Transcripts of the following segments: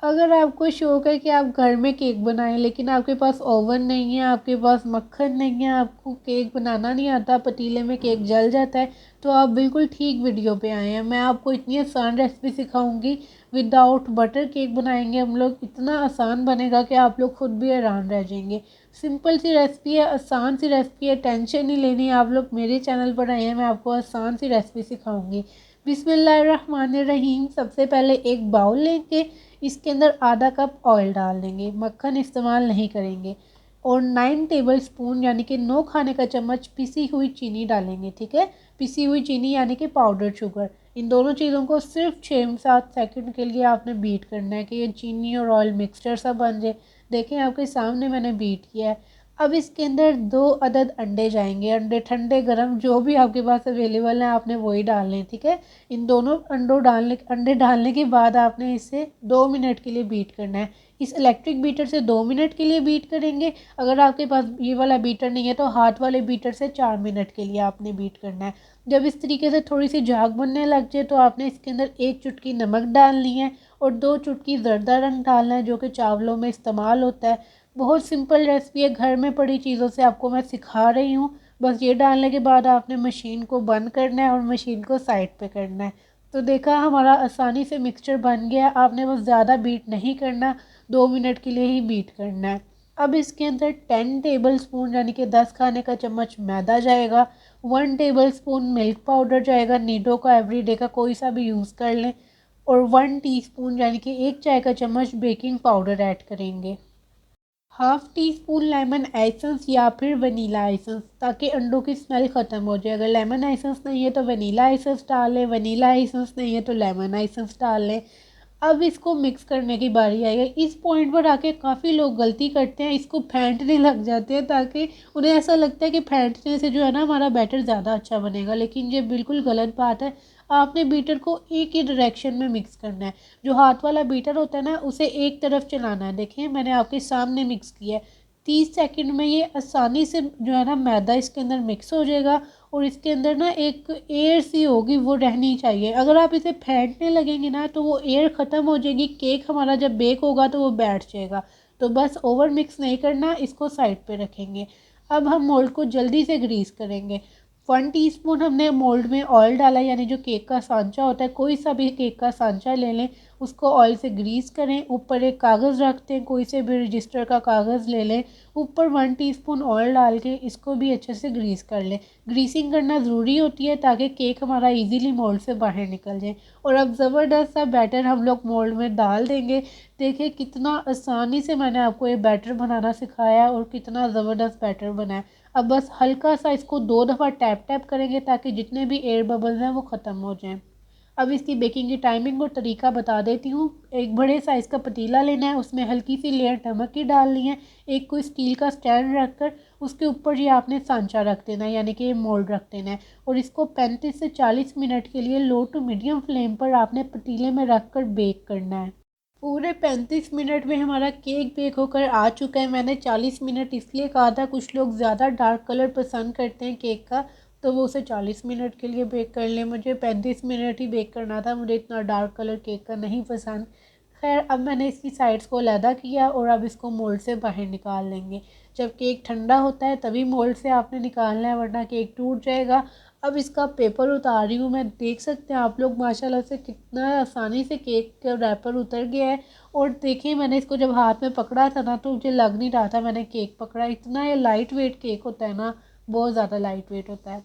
अगर आपको शौक है कि आप घर में केक बनाएं लेकिन आपके पास ओवन नहीं है, आपके पास मक्खन नहीं है, आपको केक बनाना नहीं आता, पतीले में केक जल जाता है, तो आप बिल्कुल ठीक वीडियो पे आए हैं। मैं आपको इतनी आसान रेसिपी सिखाऊंगी। विदाउट बटर केक बनाएंगे हम लोग, इतना आसान बनेगा कि आप लोग खुद भी हैरान रह जाएंगे। सिंपल सी रेसिपी है, आसान सी रेसिपी है, टेंशन नहीं लेनी। आप लोग मेरे चैनल पर आए हैं, मैं आपको आसान सी रेसिपी सिखाऊंगी। बिस्मिल्लाहिर्रहमानिर्रहीम। सबसे पहले एक बाउल लेंगे, इसके अंदर आधा कप ऑयल डाल देंगे, मक्खन इस्तेमाल नहीं करेंगे। और 9 टेबल स्पून यानी कि 9 खाने का चम्मच पिसी हुई चीनी डालेंगे। ठीक है, पिसी हुई चीनी यानी कि पाउडर शुगर। इन दोनों चीज़ों को सिर्फ 6-7 सेकंड के लिए आपने बीट करना है कि ये चीनी और ऑयल मिक्सचर सा बन जाए। देखें आपके सामने मैंने बीट किया है। अब इसके अंदर 2 अदद अंडे जाएंगे। अंडे ठंडे गरम जो भी आपके पास अवेलेबल है आपने वही डालने। ठीक है, इन दोनों अंडे डालने के बाद आपने इसे 2 मिनट के लिए बीट करना है। इस इलेक्ट्रिक बीटर से 2 मिनट के लिए बीट करेंगे। अगर आपके पास ये वाला बीटर नहीं है तो हाथ वाले बीटर से 4 मिनट के लिए आपने बीट करना है। जब इस तरीके से थोड़ी सी झाग बनने लग जाए तो आपने इसके अंदर 1 चुटकी नमक डालनी है और 2 चुटकी जर्दा रंग डालना है जो कि चावलों में इस्तेमाल होता है। बहुत सिंपल रेसिपी है, घर में पड़ी चीज़ों से आपको मैं सिखा रही हूँ। बस ये डालने के बाद आपने मशीन को बंद करना है और मशीन को साइड पे करना है। तो देखा हमारा आसानी से मिक्सचर बन गया। आपने बस ज़्यादा बीट नहीं करना, 2 मिनट के लिए ही बीट करना है। अब इसके अंदर 10 टेबल स्पून यानी कि 10 खाने का चम्मच मैदा जाएगा, 1 टेबल स्पून मिल्क पाउडर जाएगा, नीडो का एवरीडे का कोई सा भी यूज़ कर लें, और 1 टीस्पून यानी कि 1 चाय का चम्मच बेकिंग पाउडर ऐड करेंगे। Half tea spoon lemon essence या फिर वनीला एसेंस, ताकि अंडों की स्मेल ख़त्म हो जाए। अगर लेमन एसेंस नहीं है तो वनीला एसेंस डाल लें, वनीला एसेंस नहीं है तो लेमन एसेंस डाल लें। अब इसको मिक्स करने की बारी आई है। इस पॉइंट पर आके काफ़ी लोग गलती करते हैं, इसको फेंटने लग जाते हैं ताकि उन्हें ऐसा लगता है कि फेंटने से जो है ना हमारा बैटर ज़्यादा अच्छा बनेगा, लेकिन ये बिल्कुल गलत बात है। आपने बीटर को एक ही डायरेक्शन में मिक्स करना है। जो हाथ वाला बीटर होता है ना उसे एक तरफ चलाना है। देखिए मैंने आपके सामने मिक्स किया है। 30 सेकंड में ये आसानी से जो है ना मैदा इसके अंदर मिक्स हो जाएगा और इसके अंदर ना एक एयर सी होगी, वो रहनी चाहिए। अगर आप इसे फेंटने लगेंगे ना तो वो एयर ख़त्म हो जाएगी, केक हमारा जब बेक होगा तो वो बैठ जाएगा। तो बस ओवर मिक्स नहीं करना, इसको साइड पे रखेंगे। अब हम मोल्ड को जल्दी से ग्रीस करेंगे। 1 टीस्पून हमने मोल्ड में ऑयल डाला, यानी जो केक का सांचा होता है, कोई सा भी केक का सांचा ले लें, उसको ऑयल से ग्रीस करें। ऊपर एक कागज़ रखते हैं, कोई से भी रजिस्टर का कागज़ ले लें, ऊपर 1 टीस्पून ऑयल डाल के इसको भी अच्छे से ग्रीस कर लें। ग्रीसिंग करना ज़रूरी होती है ताकि केक हमारा इजीली मोल्ड से बाहर निकल जाए। और अब ज़बरदस्त सा बैटर हम लोग मोल्ड में डाल देंगे। देखिए कितना आसानी से मैंने आपको ये बैटर बनाना सिखाया और कितना ज़बरदस्त बैटर बना है। अब बस हल्का सा इसको 2 दफ़ा टैप टैप करेंगे ताकि जितने भी एयर बबल्स हैं वो ख़त्म हो जाएं। अब इसकी बेकिंग की टाइमिंग और तरीका बता देती हूँ। एक बड़े साइज़ का पतीला लेना है, उसमें हल्की सी लेयर नमक की डालनी है। एक कोई स्टील का स्टैंड रखकर उसके ऊपर ये आपने सांचा रख देना है, यानी कि मोल्ड रख देना है, और इसको 35 से 40 मिनट के लिए लो टू मीडियम फ्लेम पर आपने पतीले में रख कर बेक करना है। पूरे 35 मिनट में हमारा केक बेक होकर आ चुका है। मैंने 40 मिनट इसलिए कहा था, कुछ लोग ज़्यादा डार्क कलर पसंद करते हैं केक का, तो वो उसे 40 मिनट के लिए बेक कर लें। मुझे 35 मिनट ही बेक करना था, मुझे इतना डार्क कलर केक का नहीं पसंद। खैर अब मैंने इसकी साइड्स को अलहदा किया और अब इसको मोल्ड से बाहर निकाल लेंगे। जब केक ठंडा होता है तभी मोल्ड से आपने निकालना है, वरना केक टूट जाएगा। अब इसका पेपर उतार रही हूँ मैं, देख सकते हैं आप लोग माशाल्लाह से कितना आसानी से केक का रैपर उतर गया है। और देखिए मैंने इसको जब हाथ में पकड़ा था ना तो मुझे लग नहीं रहा था मैंने केक पकड़ा। इतना ये लाइट वेट केक होता है ना, बहुत ज़्यादा लाइट वेट होता है।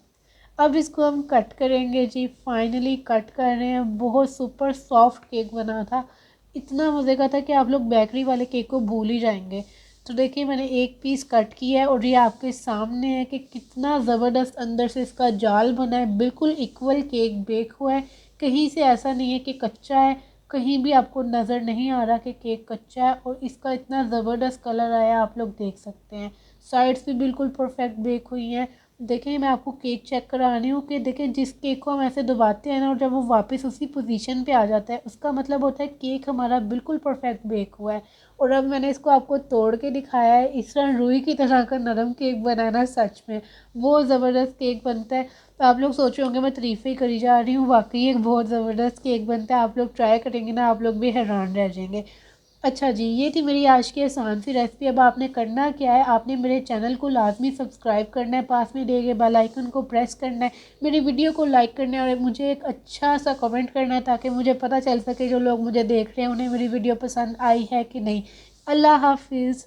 अब इसको हम कट करेंगे जी। फाइनली कट कर रहे हैं। बहुत सुपर सॉफ्ट केक बना था, इतना मज़े का था कि आप लोग बेकरी वाले केक को भूल ही जाएंगे। तो देखिए मैंने एक पीस कट किया है और ये आपके सामने है कि कितना ज़बरदस्त अंदर से इसका जाल बना है। बिल्कुल इक्वल केक बेक हुआ है, कहीं से ऐसा नहीं है कि कच्चा है, कहीं भी आपको नज़र नहीं आ रहा कि केक कच्चा है। और इसका इतना ज़बरदस्त कलर आया, आप लोग देख सकते हैं। साइड्स भी बिल्कुल परफेक्ट बेक हुई हैं। देखें मैं आपको केक चेक करा रही हूँ कि देखें जिस केक को हम ऐसे दबाते हैं ना और जब वो वापस उसी पोजीशन पे आ जाता है, उसका मतलब होता है केक हमारा बिल्कुल परफेक्ट बेक हुआ है। और अब मैंने इसको आपको तोड़ के दिखाया है। इस तरह रुई की तरह का नरम केक बनाना सच में बहुत ज़बरदस्त केक बनता है। तो आप लोग सोच रहे होंगे मैं तारीफ़ें करी जा रही हूँ, वाकई एक बहुत ज़बरदस्त केक बनता है। आप लोग ट्राई करेंगे ना, आप लोग भी हैरान रह जाएंगे। अच्छा जी, ये थी मेरी आज की आसान सी रेसिपी। अब आपने करना क्या है, आपने मेरे चैनल को लाजमी सब्सक्राइब करना है, पास में दिए गए बेल आइकन को प्रेस करना है, मेरी वीडियो को लाइक करना है और मुझे एक अच्छा सा कमेंट करना है ताकि मुझे पता चल सके जो लोग मुझे देख रहे हैं उन्हें मेरी वीडियो पसंद आई है कि नहीं। अल्लाह हाफिज़।